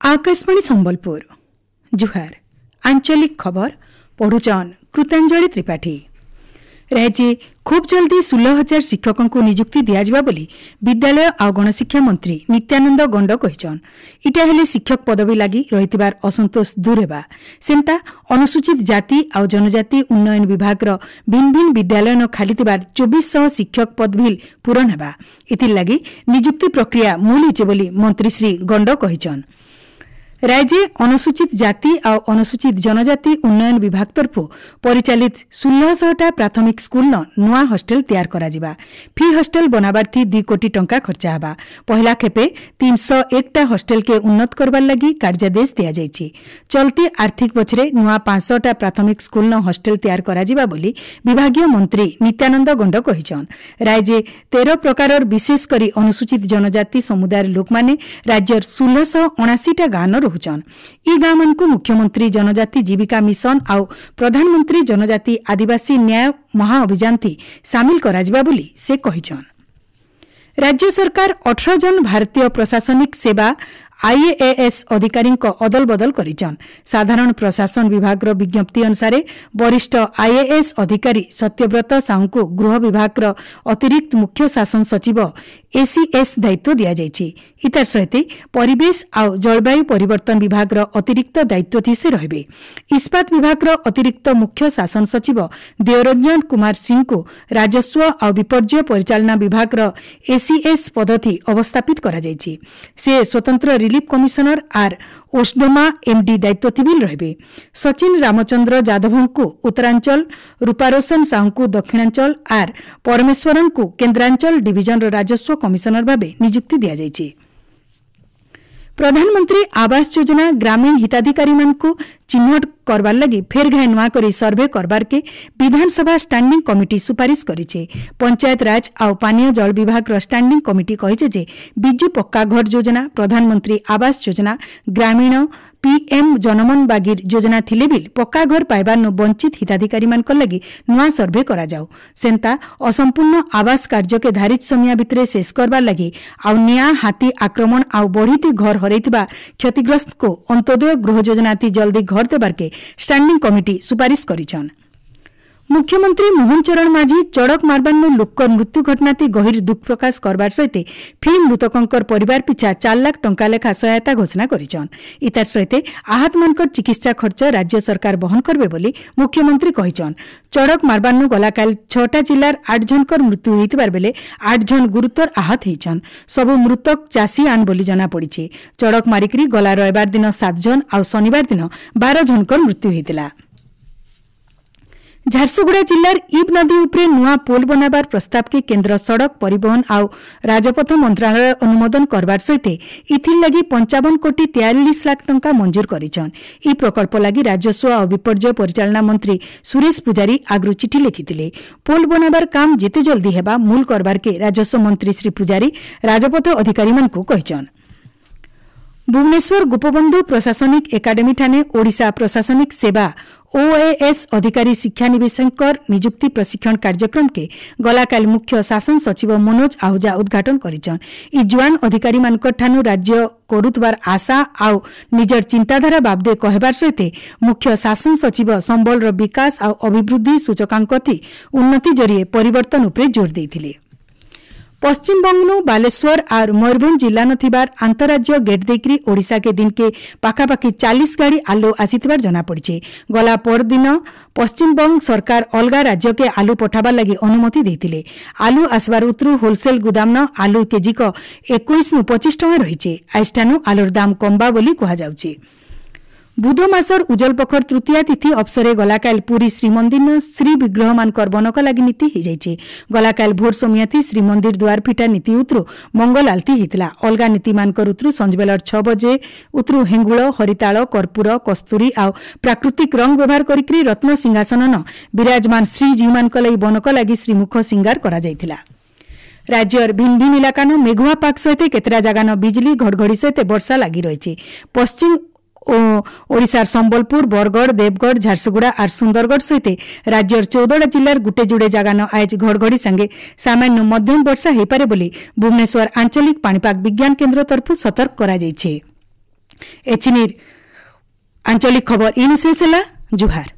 आकाशवाणी संबलपुर जुहार आंचलिक खबर पढ़ुचन कृतांजलि त्रिपाठी। राज्य खूब जल्दी 16,000 शिक्षकों को नियुक्ति दिया बोली विद्यालय और गणशिक्षा मंत्री नित्यानंद गंड कहिछन। इटा हेले शिक्षक पदवी लगी रहितबार असंतोष दूर हेबा सेंता अनुसूचित जाति और जनजाति उन्नयन विभाग भिन्न भिन्न विद्यालय न खाली 2400 शिक्षक पद भी पूरण हेबा इथिर लगी नियुक्ति प्रक्रिया मूल होइछे बोली मंत्री श्री गंड कहिछन। राज्य अनुसूचित जाति और अनुसूचित जनजाति उन्नयन विभाग तरफ परिचालित 1600टा प्राथमिक स्कूल नुआ हॉस्टल तैयार करा जिबा। फी हॉस्टल बनाबार थी 2 कोटी टंका खर्चा हबा। पहला खेपे 301टा हॉस्टल के उन्नत करबार लगी कार्यादेश दिया जायछि। चलती आर्थिक बछरे नुआ 500टा प्राथमिक स्कूल हॉस्टल तैयार करा जिबा बोली विभागीय मंत्री नित्यानंद गंड कहिछन। राज्य 13 प्रकार विशेष करी अनुसूचित जनजाति समुदाय लोक माने राज्यर 1679टा गान रहुचन। ई गाँव मन को मुख्यमंत्री जनजाति जीविका मिशन और प्रधानमंत्री जनजाति आदिवासी न्याय महाअभियान थी सामिल कराजिबा बोली से कहिछन। राज्य सरकार 18 जन भारतीय प्रशासनिक सेवा आईएएस अधिकारी अदल बदल करिछन। साधारण प्रशासन विभाग विज्ञप्ति अनुसार वरिष्ठ आईएएस अधिकारी सत्यव्रत साहू को गृह विभाग अतिरिक्त मुख्य शासन सचिव एसीएस दायित्व दिया जायछि। इतार सहित परिवेश और जलवायु परिवर्तन विभाग अतिरिक्त दायित्व थी से रहिबे। इस्पात विभाग अतिरिक्त मुख्य शासन सचिव देवरंजन कुमार सिंह को राजस्व और विपर्यय परिचालना विभाग एसीएस पद थी अवस्थापित करा जायछि। से स्वतंत्र रिलीफ कमिशनर आर ओस्डोमा एमडी दायित्व थिबिल रहिबे। सचिन रामचंद्र जादव को उत्तरांचल, रूपारोशन साहू को दक्षिणांचल आर परमेश्वरन को केन्द्रांचल डिविजन राजस्व कमिशनर भावे नियुक्ति दिया जायछि। प्रधानमंत्री आवास योजना ग्रामीण हिताधिकारी मान को चिन्हट करबार लगी फेर घाय नुआ करी सर्वे करबार के विधानसभा स्टैंडिंग कमिटी सुपारिश करिछे। पंचायत राज और पानीय जल विभाग स्टैंडिंग कमिटी कहिछे जे बिजु पक्का घर योजना, प्रधानमंत्री आवास योजना, ग्रामीण पीएम जनमन बागीर योजना थिले बिल पक्का घर पाइबार वंचित हिताधिकारी मान लगी नुआ सर्वे करा जाऊ। सेंता असंपूर्ण आवास कार्य के धारित समय भितरे शेष करबार लगी आउ निया हाथी आक्रमण आउ बढ़ीती घर हरैतिबा क्षतिग्रस्त को अंत्योदय गृह योजना थी जल्दी घर देबार के स्टैंडिंग कमिटी सुपारिश करिछन। मुख्यमंत्री मोहन चरण माझी चड़क मारबान लोक मृत्यु घटना ती गहिर दुख प्रकाश करबार सहित फी मृतकंकर परिवार पिछा 4 लाख टंका लेखा सहायता घोषणा करिछन। इतार सहित आहत मानकर चिकित्सा खर्च राज्य सरकार बहन करबे बोली मुख्यमंत्री कहिछन। चड़क मारबान गलाकाल 6टा जिल्लार 8 जनकर मृत्यु होइतिबार बेले 8 जन गुरुतर आहत होइछन। सबु मृतक चासी आन बोली जना पड़िछे। चड़क मारिकरी गला रविवार दिन 7 जन और शनिवार दिन 12 जनकर मृत्यु होइतिला। झारसुगुड़ा जिल्लार इब नदी उपरे नुआ पोल बनाबार प्रस्ताव के केन्द्र सड़क परिवहन और राजपथ मंत्रालय अनुमोदन करबार सहित इथिर लगी 55 कोटी 43 लाख टंका मंजूर करिछन। ई प्रकल्प लगी राजस्व और विपर्यय परिचालना मंत्री सुरेश पुजारी आगु चिठी लिखिथिले। पोल बनाबार काम जेते जल्दी हेबा मूल करबार के राजस्व मंत्री श्री पुजारी राजपथ अधिकारी मानकु कहिछन। भुवनेश्वर गोपबंधु प्रशासनिक एकाडेमी ठाने ओडिशा प्रशासनिक सेवा ओएएस अधिकारी शिक्षा निवेशकर नियुक्ति प्रशिक्षण कार्यक्रम के गलाकाल मुख्य शासन सचिव मनोज आहूजा उद्घाटन करिछन। ई जुआन अधिकारी मानकर ठानु राज्य करुतबार आशा आउ निजर चिंताधारा बाबदे कहबार सहित मुख्य शासन सचिव संबल विकास और अभिवृद्धि सूचकांक थी उन्नति जरिए परिवर्तन उपरे जोर देइथिले। पश्चिम बंग बालेश्वर और मयूरभंज जिला नथिबार अंतरराज्य गेट देखरी ओडिशा के दिन के पाखापाखि 40 गाड़ी आलू आसीथिबार जना पड़िछे। गला परदिन पश्चिम बंग सरकार अलगा राज्य के आलू पठाबार लगी अनुमति देथिले। आलू आसबार उतरु होलसेल गुदाम न आलू केजी को 21 नु 25 टका रहिछे। आइस्टानु आलूर दाम कमबा बोली कहा जाउछे। बुध मासर उजल पखर तृतीया तिथि अवसरे गलाकाल पुरी श्रीमंदिर श्री विग्रह मानकर बनक लगी नीति हो जाइए। गलाकाल भोर समय थी श्रीमंदिर द्वार फिटा नीति उतरु मंगल आलती होता। अलगा नीति मानकर उतरु संजबेलर 6 बजे उतरु हेंगुल हरिताल कर्पूर कस्तूरी आ प्राकृतिक रंग व्यवहार करी रत्न सिंहासन विराजमान श्रीजीव मानक लगी बनक लगी श्रीमुख सिंगार करा जाइथिला। राज्यर भिन्न भिन्न इलाका मेघुआ पाक सहित केतरा जगान बिजली घड़घड़ी सहित वर्षा लगी रही। पश्चिम ओडिशार संबलपुर, बरगढ़, देवगढ़, झारसुगुड़ा और सुंदरगढ़ सहित राज्यर 14 जिलार गुटे जुड़े जगान आज घड़घड़ी संगे सामान्य मध्यम वर्षा हो पारे बोली भुवनेश्वर आंचलिक पाणीपाग विज्ञान केन्द्र तरफ सतर्क करा जायछे। एचिनिर आंचलिक खबर इनु शेष होला जुहार।